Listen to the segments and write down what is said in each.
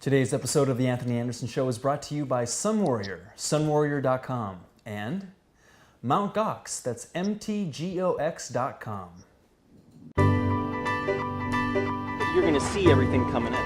Today's episode of The Anthony Anderson Show is brought to you by Sun Warrior, sunwarrior.com, and Mount Gox, that's mtgox.com. You're going to see everything coming in.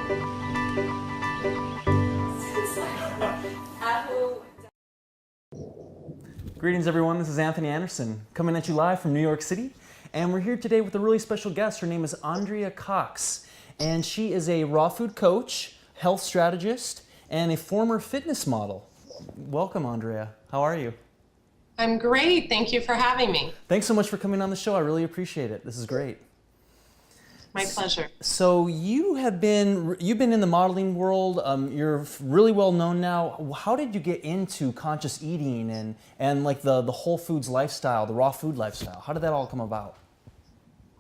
Greetings, everyone. This is Anthony Anderson, coming at you live from New York City, and we're here today with a really special guest. Her name is Andrea Cox, and she is a raw food coach, health strategist, and a former fitness model. Welcome, Andrea. How are you? I'm great. Thank you for having me. Thanks so much for coming on the show. I really appreciate it. This is great. My pleasure. So you've been in the modeling world. You're really well known now. How did you get into conscious eating and like the whole foods lifestyle, the raw food lifestyle? How did that all come about?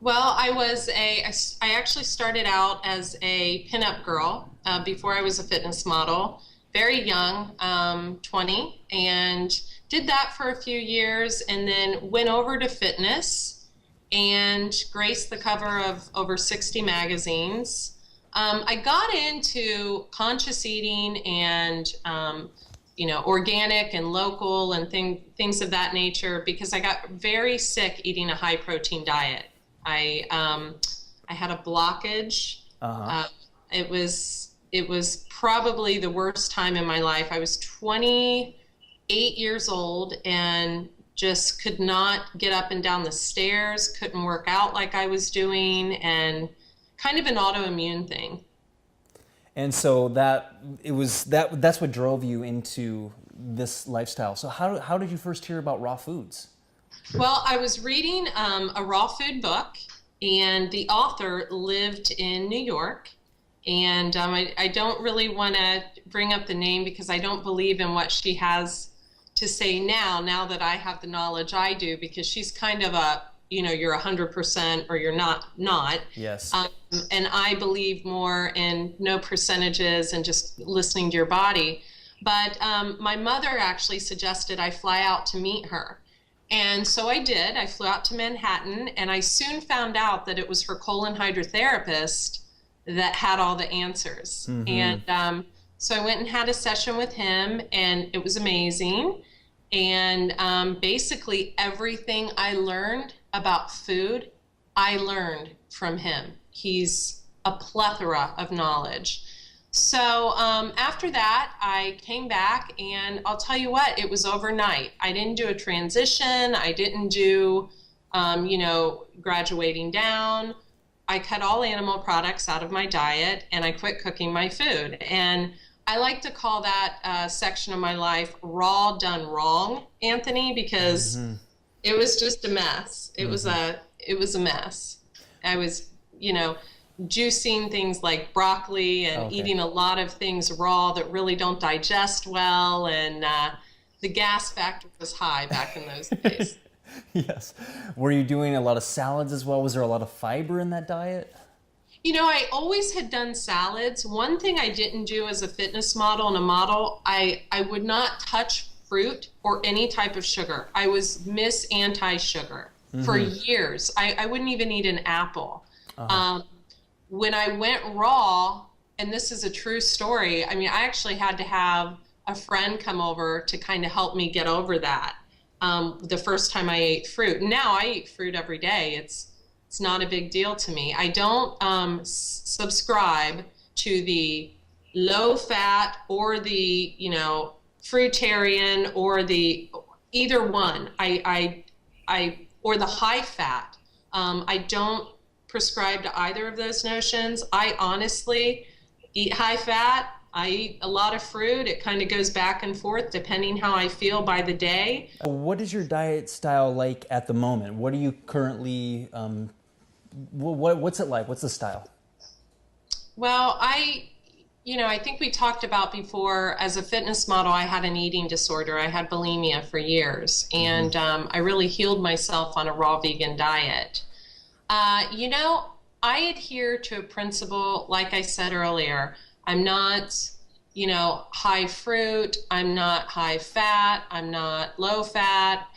Well, I actually started out as a pinup girl before I was a fitness model, very young, 20, and did that for a few years and then went over to fitness and graced the cover of over 60 magazines. I got into conscious eating and organic and local and things of that nature because I got very sick eating a high protein diet. I had a blockage. It was probably the worst time in my life. I was 28 years old and just could not get up and down the stairs, couldn't work out like I was doing, and kind of an autoimmune thing. And so that's what drove you into this lifestyle. So how did you first hear about raw foods? Well, I was reading a raw food book, and the author lived in New York. And I don't really want to bring up the name because I don't believe in what she has to say now that I have the knowledge I do, because she's kind of you're 100% or you're not. Yes. And I believe more in no percentages and just listening to your body. But my mother actually suggested I fly out to meet her. And so I did. I flew out to Manhattan, and I soon found out that it was her colon hydrotherapist that had all the answers. Mm-hmm. And so I went and had a session with him, and it was amazing. And basically everything I learned about food, I learned from him. He's a plethora of knowledge. So after that, I came back, and I'll tell you what, it was overnight. I didn't do a transition. I didn't do, graduating down. I cut all animal products out of my diet, and I quit cooking my food. And I like to call that section of my life raw done wrong, Anthony, because it was just a mess. It was a mess. I was, juicing things like broccoli and eating a lot of things raw that really don't digest well, and the gas factor was high back in those days. Yes. Were you doing a lot of salads as well? Was there a lot of fiber in that diet? I always had done salads. One thing I didn't do as a fitness model and a model, I would not touch fruit or any type of sugar. I was Miss Anti-Sugar for years. I wouldn't even eat an apple. When I went raw, and this is a true story, I actually had to have a friend come over to kind of help me get over that. The first time I ate fruit. Now I eat fruit every day. It's not a big deal to me. I don't subscribe to the low fat or the fruitarian or the either one. I or the high fat. I don't prescribe to either of those notions. I honestly eat high fat. I eat a lot of fruit. It kind of goes back and forth depending how I feel by the day. What is your diet style like at the moment? What are you currently, what's it like? What's the style? Well, I think we talked about before, as a fitness model, I had an eating disorder. I had bulimia for years, and I really healed myself on a raw vegan diet. I adhere to a principle, like I said earlier. I'm not, high fruit. I'm not high fat. I'm not low fat.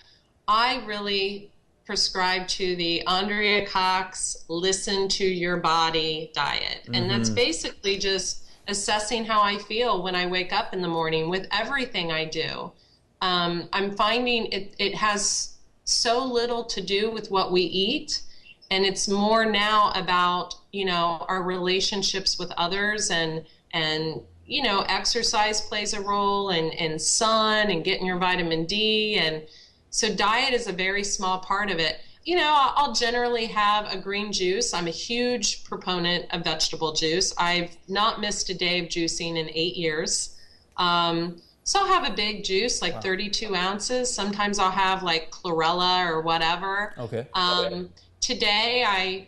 I really prescribe to the Andrea Cox, listen to your body diet. And that's basically just assessing how I feel when I wake up in the morning with everything I do. I'm finding it has so little to do with what we eat, and it's more now about, our relationships with others, and exercise plays a role, and sun and getting your vitamin D. And so diet is a very small part of it. I'll generally have a green juice. I'm a huge proponent of vegetable juice. I've not missed a day of juicing in 8 years. So I'll have a big juice, like 32 ounces. Sometimes I'll have like chlorella or whatever. Okay. Today I,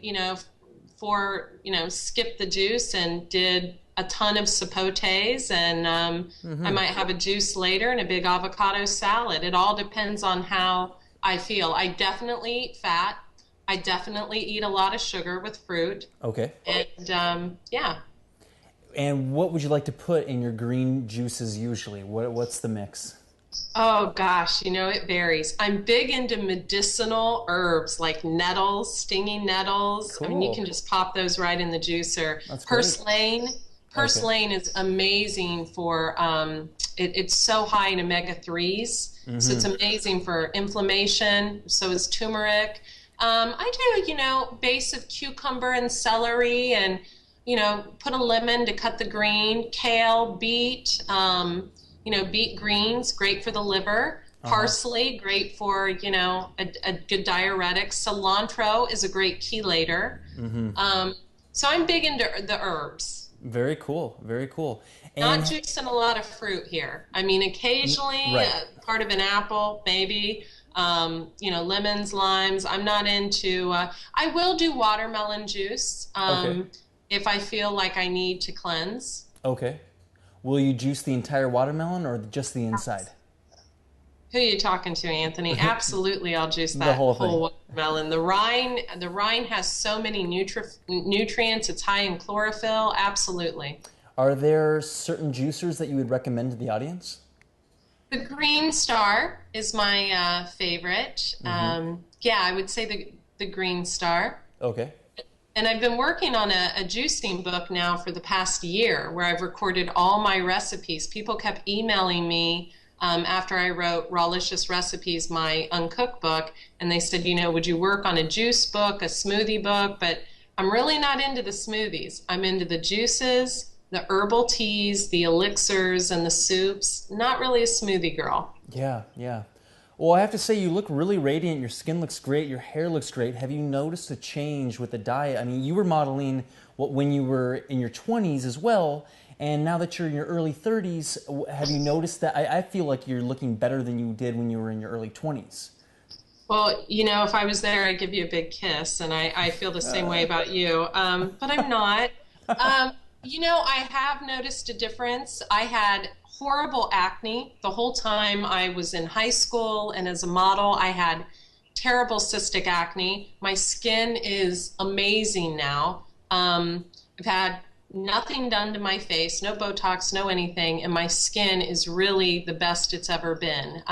skipped the juice and did a ton of sapotes, and I might have a juice later and a big avocado salad. It all depends on how I feel. I definitely eat fat. I definitely eat a lot of sugar with fruit. Okay. And yeah. And what would you like to put in your green juices usually? What's the mix? Oh gosh, it varies. I'm big into medicinal herbs like nettles, stinging nettles. Cool. I mean, you can just pop those right in the juicer. That's great. Purslane. Purslane is amazing for, it's so high in omega-3s. So it's amazing for inflammation. So is turmeric. I do, base of cucumber and celery, and, put a lemon to cut the green, kale, beet, beet greens, great for the liver. Parsley, great for, a good diuretic. Cilantro is a great chelator. So I'm big into the herbs. Very cool. Very cool. And not juicing a lot of fruit here. I mean, occasionally part of an apple, maybe. Lemons, limes. I'm not into. I will do watermelon juice if I feel like I need to cleanse. Okay. Will you juice the entire watermelon or just the inside? Who are you talking to, Anthony? Absolutely, I'll juice that The whole watermelon. The rind has so many nutrients. It's high in chlorophyll. Absolutely. Are there certain juicers that you would recommend to the audience? The Green Star is my favorite. I would say the Green Star. Okay. And I've been working on a juicing book now for the past year, where I've recorded all my recipes. People kept emailing me after I wrote Rawlicious Recipes, my uncooked book, and they said, would you work on a juice book, a smoothie book? But I'm really not into the smoothies. I'm into the juices, the herbal teas, the elixirs, and the soups. Not really a smoothie girl. Yeah. Well, I have to say, you look really radiant. Your skin looks great. Your hair looks great. Have you noticed a change with the diet? I mean, you were modeling when you were in your 20s as well, and now that you're in your early 30s, have you noticed that? I feel like you're looking better than you did when you were in your early 20s. Well, if I was there, I'd give you a big kiss, and I feel the same way about you, but I'm not. I have noticed a difference. I had horrible acne the whole time I was in high school, and as a model, I had terrible cystic acne. My skin is amazing now. I've had nothing done to my face, no Botox, no anything, and my skin is really the best it's ever been.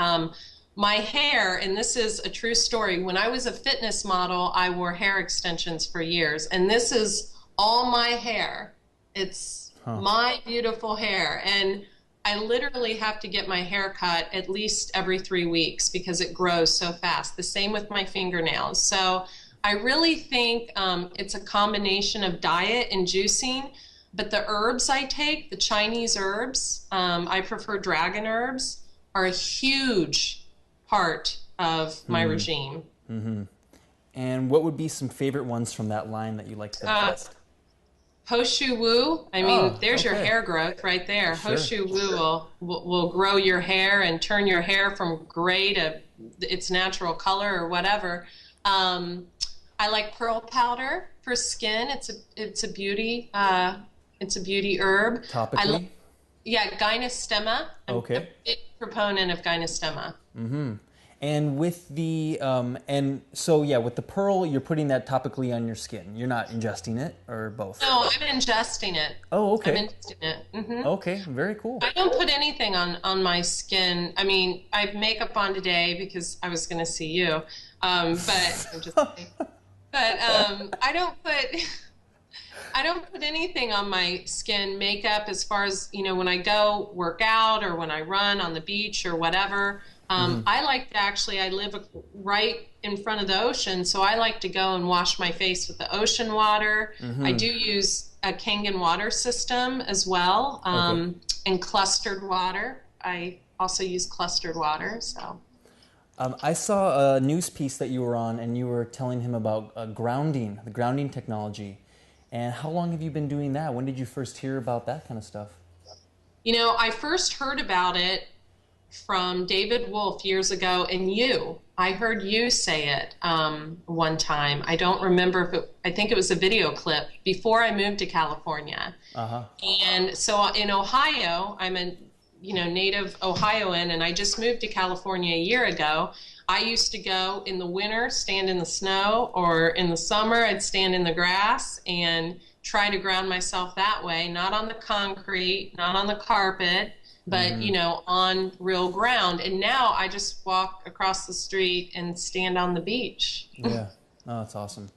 My hair, and this is a true story, when I was a fitness model, I wore hair extensions for years, and this is all my hair. It's my beautiful hair, and I literally have to get my hair cut at least every 3 weeks because it grows so fast. The same with my fingernails. So I really think it's a combination of diet and juicing, but the herbs I take, the Chinese herbs, I prefer dragon herbs, are a huge part of my regime. And what would be some favorite ones from that line that you like the best? Hoshu Wu, I mean, there's your hair growth right there. Sure. Hoshu Wu will grow your hair and turn your hair from gray to its natural color or whatever. I like pearl powder for skin. It's a beauty herb. Topically? Gynostema. I'm a big proponent of Gynostema. And with the with the pearl, you're putting that topically on your skin. You're not ingesting it, or both? No, I'm ingesting it. Oh, okay. I'm ingesting it. Okay, very cool. I don't put anything on my skin. I mean, I have makeup on today because I was going to see you. But I'm just kidding. But I don't put I don't put anything on my skin, makeup, as far as, when I go work out or when I run on the beach or whatever. I like to actually, I live right in front of the ocean, so I like to go and wash my face with the ocean water. I do use a Kangen water system as well, Okay. and clustered water. I also use clustered water, so. I saw a news piece that you were on, and you were telling him about grounding, the grounding technology. And how long have you been doing that? When did you first hear about that kind of stuff? I first heard about it from David Wolf years ago, and I heard you say it one time. I don't remember if I think it was a video clip before I moved to California. Uh-huh. And so in Ohio, I'm a native Ohioan, and I just moved to California a year ago. I used to go in the winter, stand in the snow, or in the summer, I'd stand in the grass and try to ground myself that way, not on the concrete, not on the carpet, but on real ground. And now I just walk across the street and stand on the beach. Yeah. Oh, that's awesome.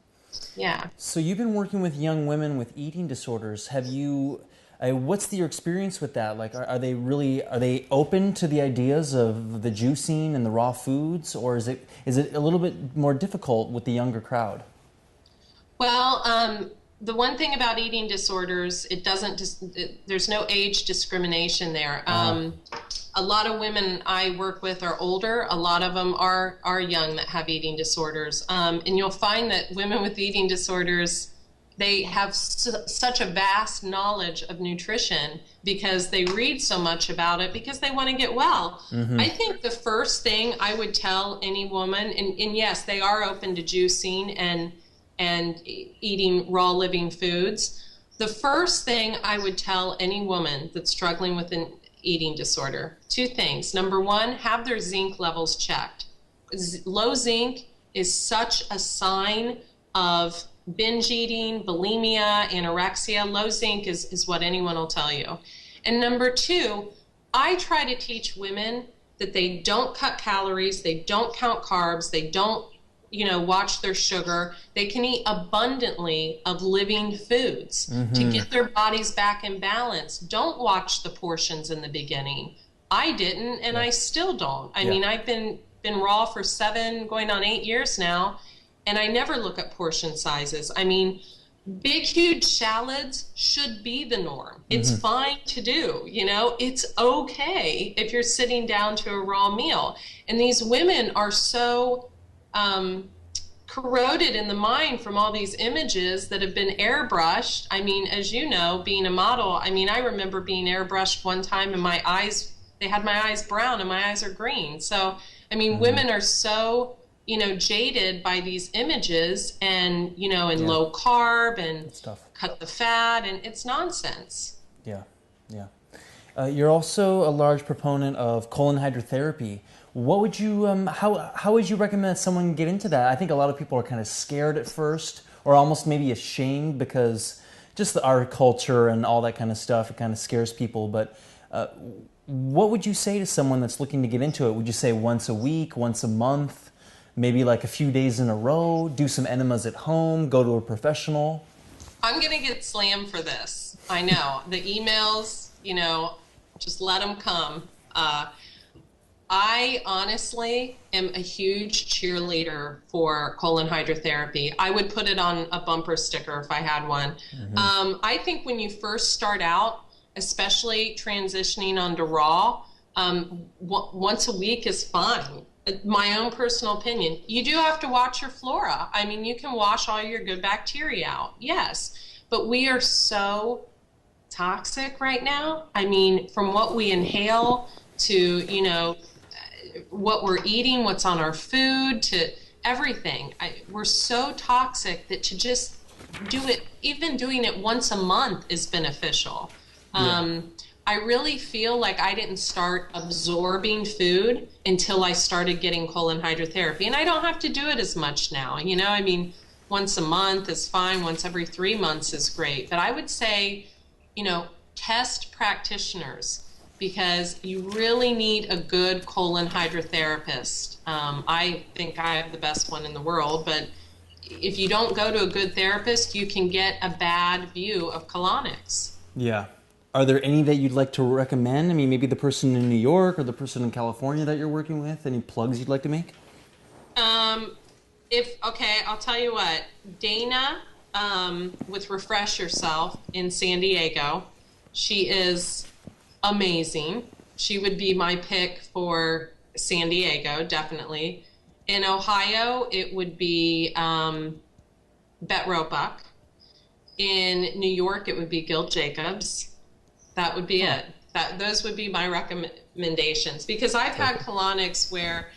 Yeah. So you've been working with young women with eating disorders. Have you, what's your experience with that? Like, are they open to the ideas of the juicing and the raw foods, or is it a little bit more difficult with the younger crowd? Well, the one thing about eating disorders, there's no age discrimination there. A lot of women I work with are older. A lot of them are young that have eating disorders. And you'll find that women with eating disorders, they have such a vast knowledge of nutrition because they read so much about it because they want to get well. I think the first thing I would tell any woman, and yes, they are open to juicing and eating raw living foods. The first thing I would tell any woman that's struggling with an eating disorder, two things. Number one, have their zinc levels checked. Low zinc is such a sign of binge eating, bulimia, anorexia. Low zinc is what anyone will tell you. And number two, I try to teach women that they don't cut calories, they don't count carbs, they don't watch their sugar. They can eat abundantly of living foods to get their bodies back in balance. Don't watch the portions in the beginning. I didn't, and I still don't. I mean, I've been raw for 7, going on 8 years now, and I never look at portion sizes. I mean, big, huge salads should be the norm. It's fine to do, it's okay if you're sitting down to a raw meal. And these women are so corroded in the mind from all these images that have been airbrushed. I mean, as you know, being a model, I mean, I remember being airbrushed one time and my eyes, they had my eyes brown and my eyes are green. So, I mean, women are so, jaded by these images and, and low carb and cut the fat, and it's nonsense. Yeah, yeah. You're also a large proponent of colon hydrotherapy. What would you, how would you recommend someone get into that? I think a lot of people are kind of scared at first, or almost maybe ashamed because just our culture and all that kind of stuff, it kind of scares people. But what would you say to someone that's looking to get into it? Would you say once a week, once a month, maybe like a few days in a row, do some enemas at home, go to a professional? I'm going to get slammed for this. I know. The emails, just let them come. I honestly am a huge cheerleader for colon hydrotherapy. I would put it on a bumper sticker if I had one. I think when you first start out, especially transitioning onto raw, once a week is fine. My own personal opinion. You do have to watch your flora. I mean, you can wash all your good bacteria out, yes, but we are so toxic right now. I mean, from what we inhale to, what we're eating, what's on our food, to everything. We're so toxic that to just do it, even doing it once a month is beneficial. I really feel like I didn't start absorbing food until I started getting colon hydrotherapy. And I don't have to do it as much now. I mean, once a month is fine. Once every 3 months is great. But I would say, test practitioners, because you really need a good colon hydrotherapist. I think I have the best one in the world, but if you don't go to a good therapist, you can get a bad view of colonics. Yeah. Are there any that you'd like to recommend? I mean, maybe the person in New York or the person in California that you're working with. Any plugs you'd like to make? Okay, I'll tell you what. Dana, with Refresh Yourself in San Diego, she is amazing. She would be my pick for San Diego, definitely. In Ohio, it would be Bet Roebuck. In New York, it would be Gil Jacobs. That would be it. Those would be my recommendations, because I've had colonics where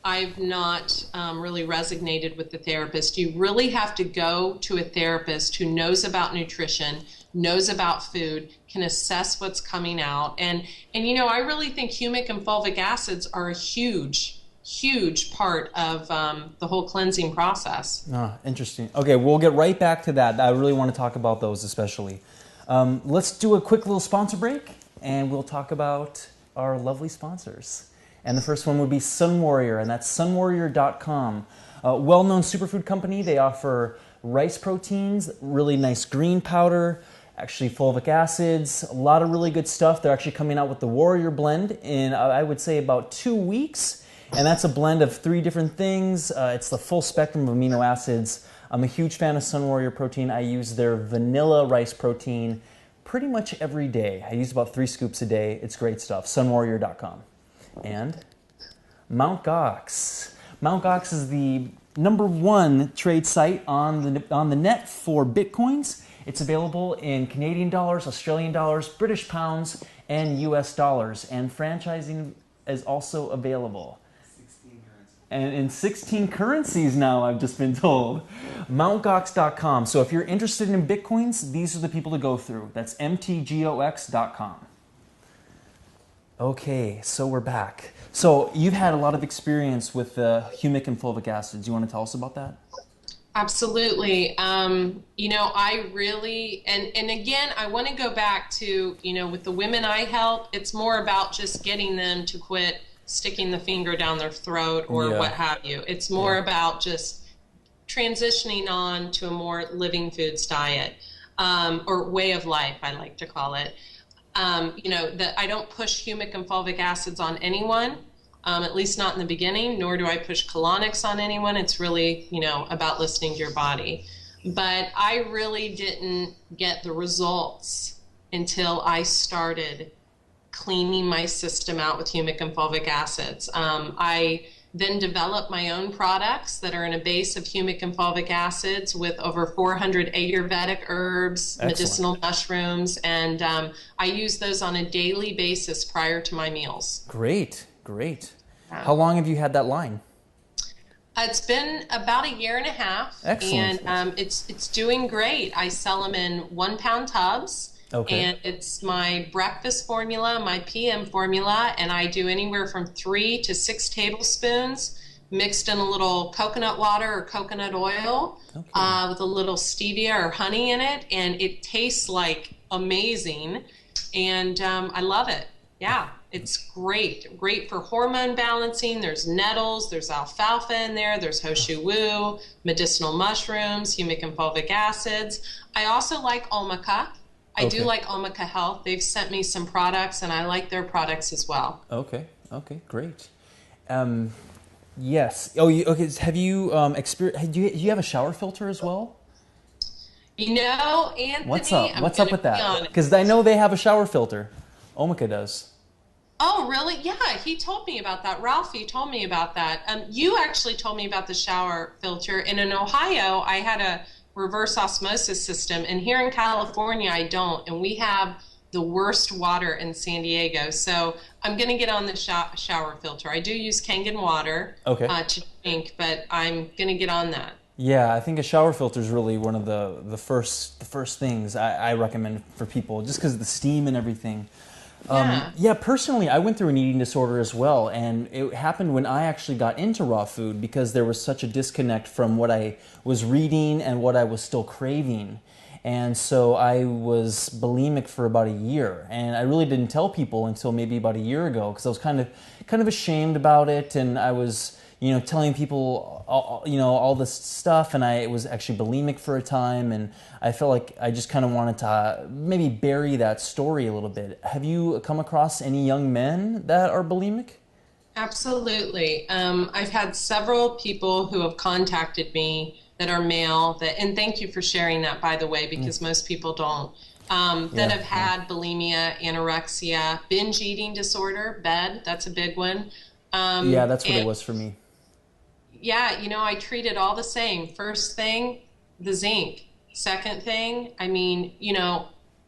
I've not really resonated with the therapist. You really have to go to a therapist who knows about nutrition, knows about food, can assess what's coming out. And you know, I really think humic and fulvic acids are a huge part of the whole cleansing process. Interesting. Okay, we'll get right back to that. I really want to talk about those especially. Let's do a quick little sponsor break, and we'll talk about our lovely sponsors. And the first one would be Sun Warrior, and that's sunwarrior.com. A well-known superfood company. They offer rice proteins, really nice green powder, actually fulvic acids, a lot of really good stuff. They're actually coming out with the Warrior blend in, I would say, about 2 weeks. And that's a blend of 3 different things. It's the full spectrum of amino acids. I'm a huge fan of Sun Warrior protein. I use their vanilla rice protein pretty much every day. I use about 3 scoops a day. It's great stuff. sunwarrior.com. And Mt. Gox. Mt. Gox is the #1 trade site on the net for Bitcoins. It's available in Canadian dollars, Australian dollars, British pounds, and US dollars. And franchising is also available. And in 16 currencies now, I've just been told. MountGox.com. So if you're interested in Bitcoins, these are the people to go through. That's mtgox.com. Okay, so we're back. So you've had a lot of experience with humic and fulvic acids. You want to tell us about that? Absolutely. You know, I really, and again, I want to go back to, you know, with the women I help, it's more about just getting them to quit sticking the finger down their throat or what have you. It's more about just transitioning on to a more living foods diet, or way of life, I like to call it. You know, that I don't push humic and fulvic acids on anyone, at least not in the beginning, nor do I push colonics on anyone. It's really, you know, about listening to your body. But I really didn't get the results until I started cleaning my system out with humic and fulvic acids. I then developed my own products that are in a base of humic and fulvic acids with over 400 Ayurvedic herbs, medicinal mushrooms, and I use those on a daily basis prior to my meals. Great, great. How long have you had that line? It's been about 1.5 years. Excellent. And it's doing great. I sell them in 1-pound tubs. Okay. And it's my breakfast formula, my PM formula, and I do anywhere from 3 to 6 tablespoons mixed in a little coconut water or coconut oil, with a little stevia or honey in it, and it tastes like amazing, and I love it. Yeah, it's great. Great for hormone balancing. There's nettles, there's alfalfa in there, there's Hoshu Wu, medicinal mushrooms, humic and fulvic acids. I also like Omica. I do like Omica Health. They've sent me some products, and I like their products as well. Okay, great. Yes. Oh, okay. Have you do you have a shower filter as well? You know, Anthony, What's up with that? Because I know they have a shower filter. Omica does. Oh, really? Yeah, he told me about that. Ralphie told me about that. You actually told me about the shower filter. And in Ohio, I had a reverse osmosis system, and here in California I don't, and we have the worst water in San Diego, so I'm going to get on the shower filter. I do use Kangen water to drink, but I'm going to get on that. Yeah, I think a shower filter is really one of the first things I recommend for people, just because of the steam and everything. Yeah, personally, I went through an eating disorder as well, and it happened when I actually got into raw food because there was such a disconnect from what I was reading and what I was still craving. And so I was bulimic for about 1 year, and I really didn't tell people until maybe about 1 year ago because I was kind of ashamed about it, and I was, telling people all this stuff, and I was actually bulimic for a time, and I felt like I just kind of wanted to maybe bury that story a little bit. Have you come across any young men that are bulimic? Absolutely. I've had several people who have contacted me that are male and thank you for sharing that, by the way, because most people don't, that have had bulimia, anorexia, binge eating disorder, that's a big one. Yeah, that's what it was for me. Yeah, I treat it all the same. First thing, the zinc. Second thing,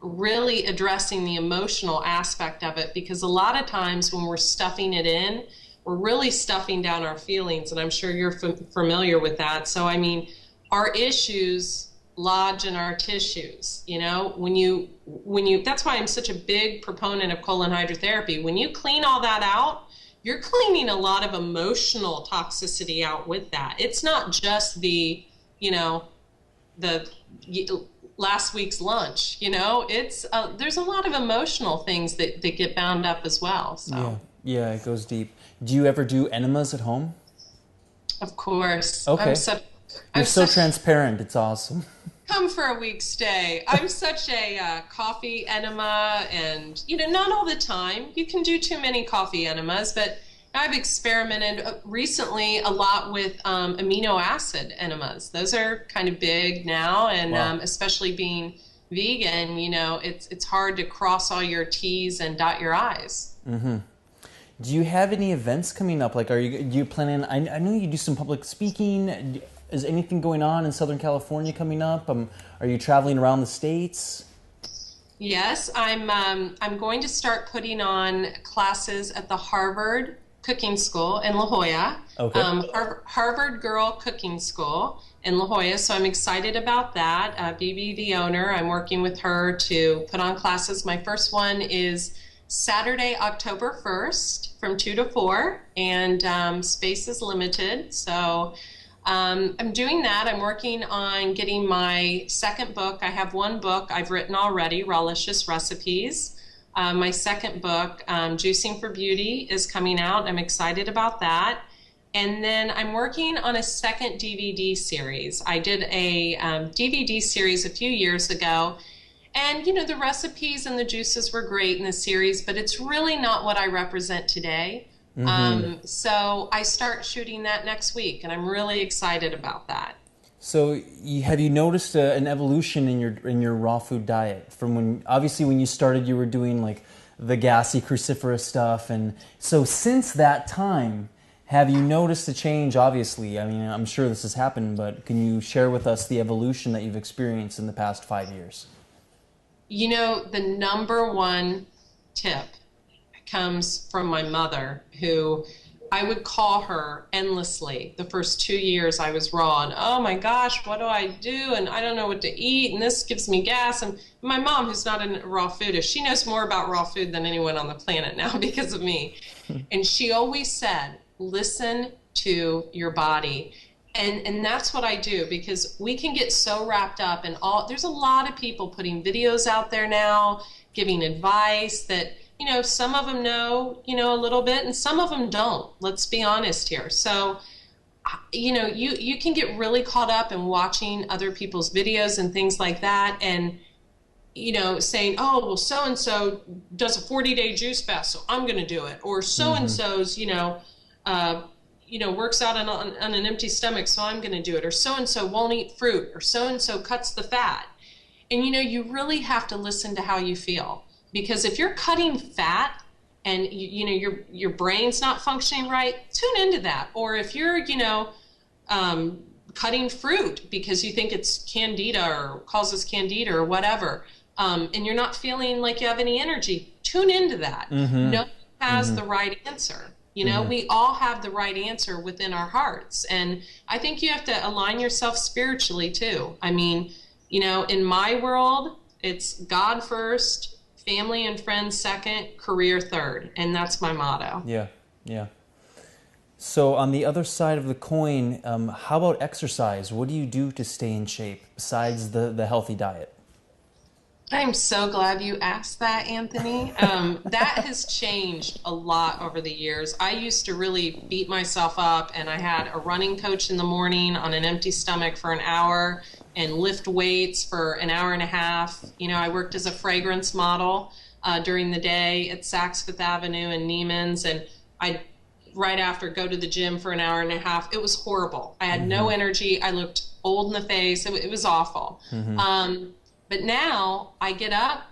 really addressing the emotional aspect of it, because a lot of times when we're stuffing it in, we're really stuffing down our feelings, and I'm sure you're familiar with that. So, our issues lodge in our tissues. When you, that's why I'm such a big proponent of colon hydrotherapy. When you clean all that out, you're cleaning a lot of emotional toxicity out with that. It's not just the last week's lunch, it's there's a lot of emotional things that get bound up as well. So yeah, it goes deep. Do you ever do enemas at home? Of course. Okay. You're so transparent. It's awesome. Come for a week stay. I'm such a coffee enema, and not all the time. You can do too many coffee enemas, but I've experimented recently a lot with amino acid enemas. Those are kind of big now, and wow. Especially being vegan, it's hard to cross all your T's and dot your I's. Mm-hmm. Do you have any events coming up? Like, do you planning? I know you do some public speaking. Is anything going on in Southern California coming up? Are you traveling around the States? Yes, I'm going to start putting on classes at the Harvard Cooking School in La Jolla. Okay. Harvard Girl Cooking School in La Jolla. So I'm excited about that. Bibi, the owner, I'm working with her to put on classes. My first one is Saturday, October 1st from 2 to 4, and space is limited. So I'm doing that. I'm working on getting my second book. I have one book I've written already, Rawlicious Recipes. My second book, Juicing for Beauty, is coming out. I'm excited about that. And then I'm working on a second DVD series. I did a DVD series a few years ago. And, the recipes and the juices were great in the series, but it's really not what I represent today. Mm-hmm. So I start shooting that next week, and I'm really excited about that. So have you noticed an evolution in your raw food diet from when you started, you were doing like the gassy cruciferous stuff, and so since that time, have you noticed a change? Obviously, I'm sure this has happened, but can you share with us the evolution that you've experienced in the past 5 years? The number one tip comes from my mother, who I would call her endlessly. The first 2 years I was raw, and oh my gosh, what do I do? And I don't know what to eat, and this gives me gas. And my mom, who's not a raw foodist, she knows more about raw food than anyone on the planet now because of me. And she always said, listen to your body. And that's what I do, because we can get so wrapped up in there's a lot of people putting videos out there now, giving advice that, some of them know, a little bit, and some of them don't. Let's be honest here. So, you can get really caught up in watching other people's videos and things like that, and, saying, oh, well, so-and-so does a 40-day juice fast, so I'm going to do it. Or so-and-so's, works out on an empty stomach, so I'm going to do it. Or so-and-so won't eat fruit, or so-and-so cuts the fat. And, you really have to listen to how you feel. Because if you're cutting fat and, your brain's not functioning right, tune into that. Or if you're, cutting fruit because you think it's candida or causes candida or whatever, and you're not feeling like you have any energy, tune into that. Mm-hmm. No one has the right answer. We all have the right answer within our hearts. And I think you have to align yourself spiritually too. In my world, it's God first, family and friends second, career third. And that's my motto. Yeah. So on the other side of the coin, how about exercise? What do you do to stay in shape besides the healthy diet? I'm so glad you asked that, Anthony. That has changed a lot over the years. I used to really beat myself up, and I had a running coach in the morning on an empty stomach for an hour and lift weights for an hour and a half. You know, I worked as a fragrance model during the day at Saks Fifth Avenue and Neiman's, and I'd right after go to the gym for an hour and a half. It was horrible. I had no energy. I looked old in the face. It was awful. But now I get up,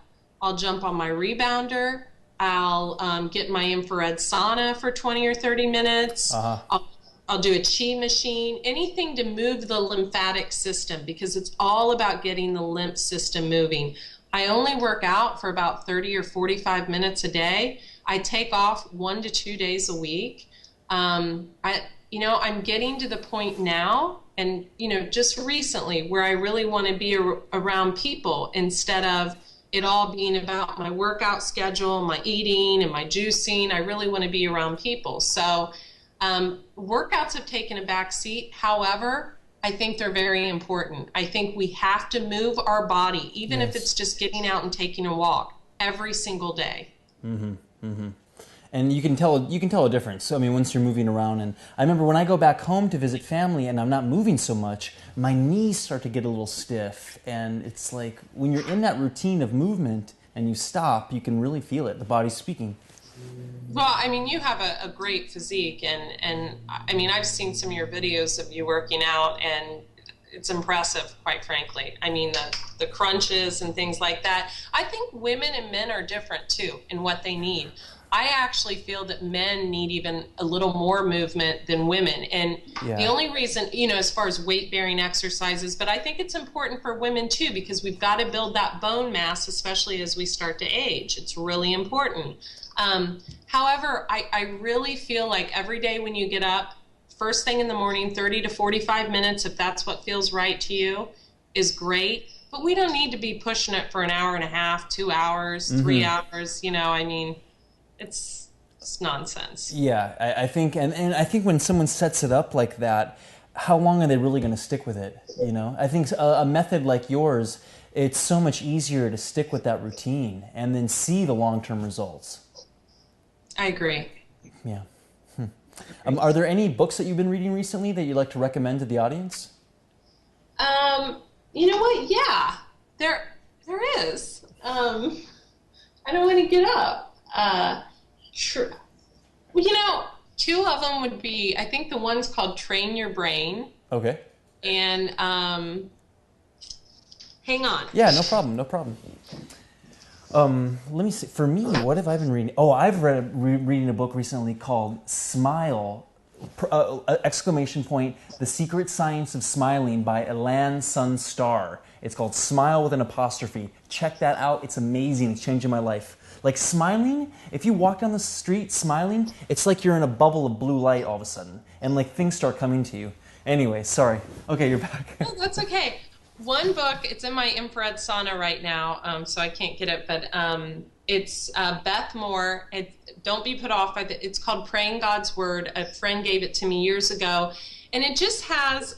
I'll jump on my rebounder, I'll get my infrared sauna for 20 or 30 minutes. I'll do a chi machine, anything to move the lymphatic system, because it's all about getting the lymph system moving. I only work out for about 30 or 45 minutes a day. I take off 1 to 2 days a week. I'm getting to the point now, and just recently, where I really want to be around people instead of it all being about my workout schedule, my eating and my juicing. I really want to be around people. So workouts have taken a back seat. However, I think they're very important. I think we have to move our body, even if it's just getting out and taking a walk every single day. And you can tell a difference. So, I mean, once you're moving around, and I remember when I go back home to visit family and I'm not moving so much, my knees start to get a little stiff. And it's like when you're in that routine of movement and you stop, you can really feel it. The body's speaking. Well, I mean, you have a great physique, and I mean, I've seen some of your videos of you working out, and it's impressive, quite frankly. I mean, the crunches and things like that. I think women and men are different too in what they need. I actually feel that men need even a little more movement than women. And the only reason, as far as weight-bearing exercises, but I think it's important for women too, because we've got to build that bone mass, especially as we start to age. It's really important. However, I really feel like every day when you get up, first thing in the morning, 30 to 45 minutes, if that's what feels right to you, is great. But we don't need to be pushing it for an hour and a half, 2 hours, 3 hours. I mean, it's nonsense. Yeah, I think, and I think when someone sets it up like that, how long are they really going to stick with it? I think a method like yours, it's so much easier to stick with that routine and then see the long-term results. I agree. Yeah. Are there any books that you've been reading recently that you'd like to recommend to the audience? You know what? Yeah, there is. I don't want to get up. Sure. Well, 2 of them would be, I think the one's called Train Your Brain. Okay. And hang on. Yeah, no problem. Let me see. For me, what have I been reading? Oh, I've reading a book recently called Smile! Exclamation point, The Secret Science of Smiling by Elan Sun-Star. It's called Smile with an apostrophe. Check that out. It's amazing. It's changing my life. Like smiling, if you walk down the street smiling, it's like you're in a bubble of blue light all of a sudden. And like things start coming to you. Anyway, sorry. Okay, you're back. Oh, that's okay. One book, it's in my infrared sauna right now, so I can't get it, but it's Beth Moore. Don't be put off by it's called Praying God's Word. A friend gave it to me years ago, and it just has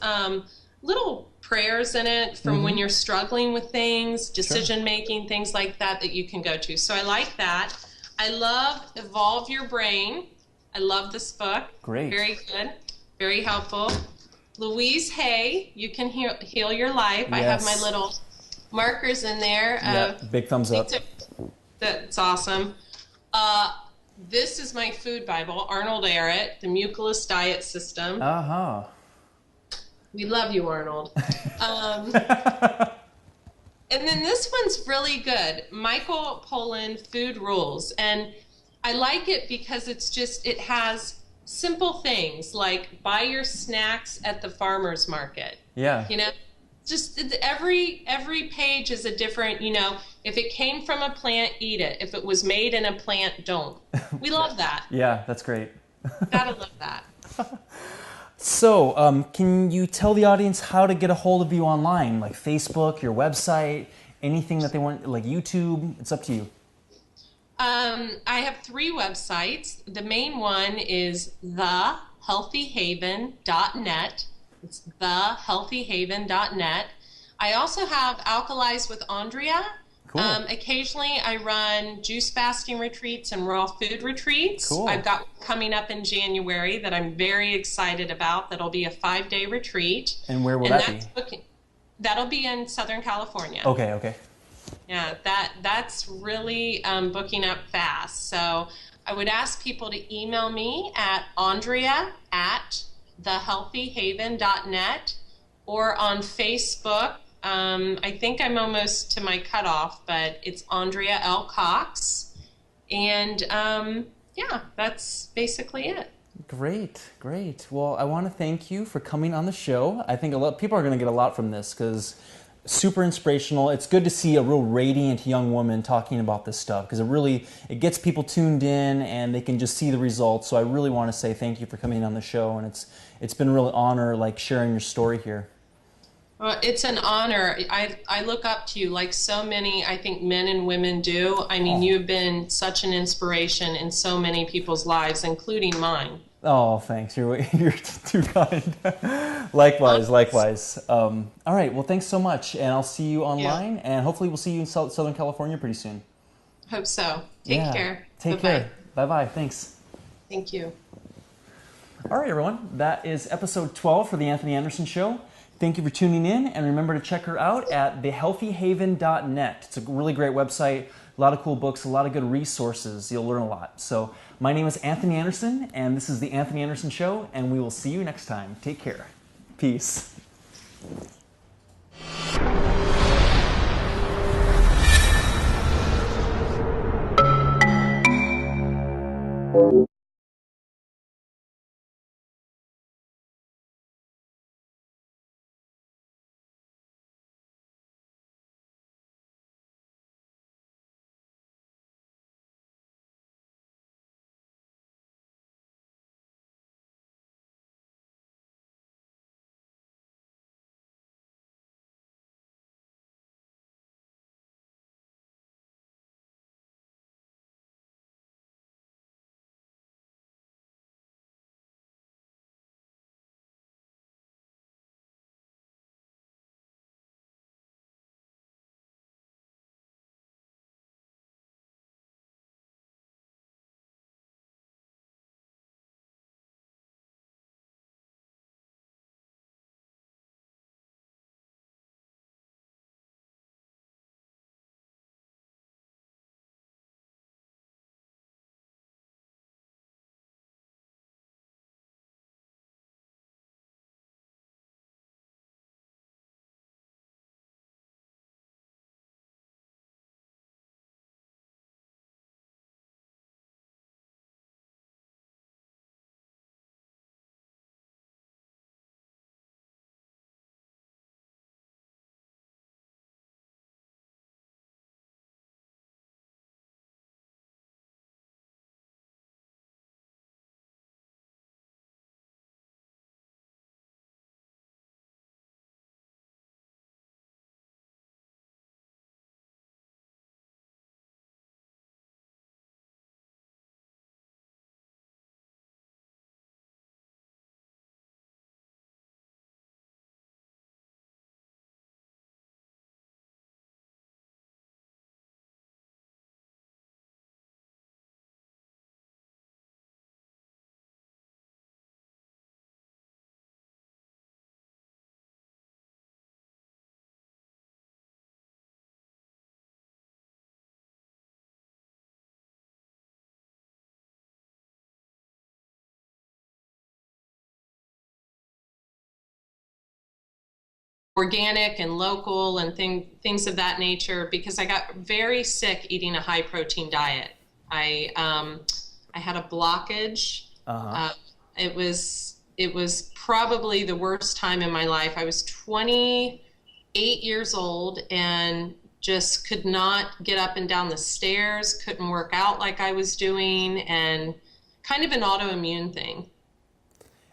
little prayers in it from when you're struggling with things, decision making, things like that you can go to. So I like that. I love Evolve Your Brain. I love this book. Great. Very good. Very helpful. Louise Hay, You Can Heal Your Life. I have my little markers in there. Yeah, big thumbs up. That's awesome. This is my food Bible, Arnold Ehret, The Mucilus Diet System. We love you, Arnold. And then this one's really good, Michael Pollan, Food Rules. And I like it because it has simple things like buy your snacks at the farmer's market. Yeah. Just every page is a different, if it came from a plant, eat it. If it was made in a plant, don't. We love that. Yeah, that's great. Gotta love that. So, can you tell the audience how to get a hold of you online, like Facebook, your website, anything that they want, like YouTube? It's up to you. I have 3 websites. The main one is thehealthyhaven.net. It's thehealthyhaven.net. I also have Alkalize with Andrea. Occasionally I run juice fasting retreats and raw food retreats. Cool. I've got coming up in January that I'm very excited about. That'll be a 5-day retreat. And where will that be? That'll be in Southern California. Okay. Yeah, that's really booking up fast. So I would ask people to email me at andrea@thehealthyhaven.net or on Facebook. I think I'm almost to my cutoff, but it's Andrea L. Cox. And yeah, that's basically it. Great. Well, I want to thank you for coming on the show. I think a lot people are going to get a lot from this because super inspirational. It's good to see a real radiant young woman talking about this stuff because it gets people tuned in and they can just see the results. So I really want to say thank you for coming on the show, and it's been a real honor sharing your story here. Well, it's an honor. I look up to you like so many, I think, men and women do. I mean, you've been such an inspiration in so many people's lives, including mine. Oh, thanks. You're too kind. Likewise. All right. Well, thanks so much, and I'll see you online, and hopefully we'll see you in Southern California pretty soon. Hope so. Take care. Take care. Bye-bye. Thanks. Thank you. All right, everyone. That is episode 12 for The Anthony Anderson Show. Thank you for tuning in, and remember to check her out at thehealthyhaven.net. It's a really great website, a lot of cool books, a lot of good resources. You'll learn a lot. So my name is Anthony Anderson, and this is The Anthony Anderson Show, and we will see you next time. Take care. Peace. Organic and local and things of that nature, because I got very sick eating a high protein diet. I had a blockage. It was probably the worst time in my life. I was 28 years old and just could not get up and down the stairs, couldn't work out like I was doing, and kind of an autoimmune thing.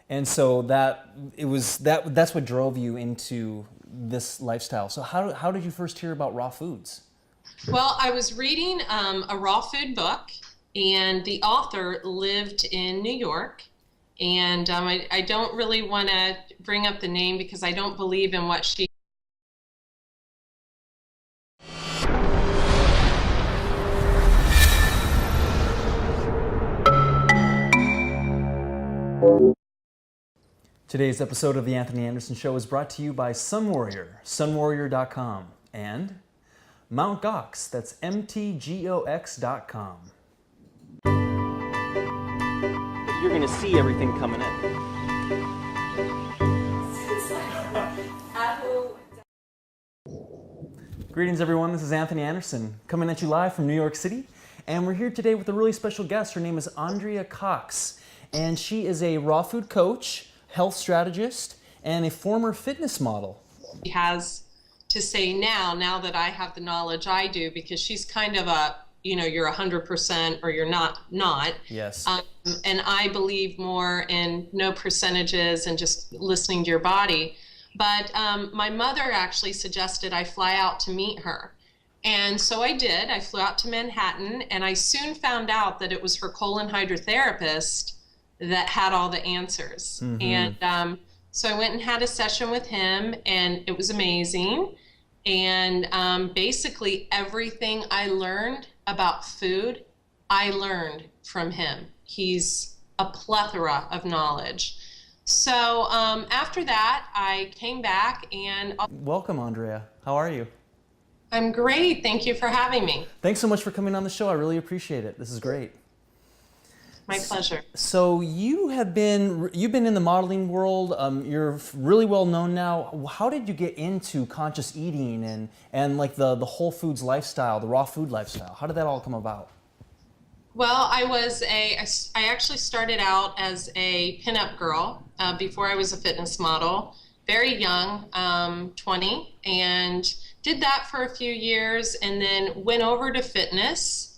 And so that's what drove you into this lifestyle. So how did you first hear about raw foods? Well, I was reading a raw food book, and the author lived in New York. And I don't really want to bring up the name because I don't believe in what she Today's episode of The Anthony Anderson Show is brought to you by Sun Warrior, sunwarrior.com, and Mount Gox, that's mtgox.com. You're going to see everything coming in. Greetings everyone, this is Anthony Anderson coming at you live from New York City, and we're here today with a really special guest. Her name is Andrea Cox, and she is a raw food coach, health strategist, and a former fitness model. She has to say now that I have the knowledge I do, because she's kind of a, you're 100% or you're not. Yes. And I believe more in no percentages and just listening to your body. But my mother actually suggested I fly out to meet her. And so I did. I flew out to Manhattan, and I soon found out that it was her colon hydrotherapist that had all the answers. Mm-hmm. And so I went and had a session with him, and it was amazing. And basically everything I learned about food, I learned from him. He's a plethora of knowledge. So after that, I came back and... Welcome, Andrea. How are you? I'm great. Thank you for having me. Thanks so much for coming on the show. I really appreciate it. This is great. My pleasure. So you've been in the modeling world. You're really well known now. How did you get into conscious eating and like the whole foods lifestyle, the raw food lifestyle? How did that all come about? Well, I actually started out as a pinup girl before I was a fitness model, very young, 20, and did that for a few years, and then went over to fitness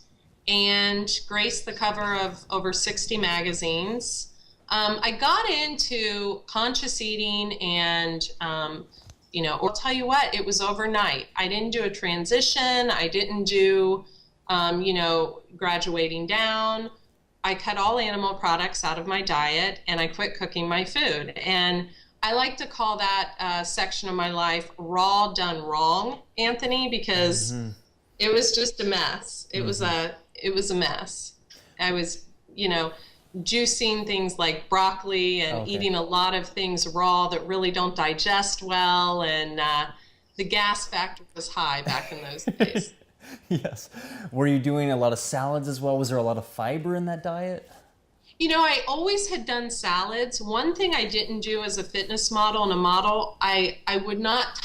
and graced the cover of over 60 magazines. I got into conscious eating and, I'll tell you what, it was overnight. I didn't do a transition. I didn't do, graduating down. I cut all animal products out of my diet, and I quit cooking my food. And I like to call that section of my life raw done wrong, Anthony, because it was just a mess. It was a mess. I was, juicing things like broccoli and eating a lot of things raw that really don't digest well. And the gas factor was high back in those days. Yes. Were you doing a lot of salads as well? Was there a lot of fiber in that diet? I always had done salads. One thing I didn't do as a fitness model and a model, I would not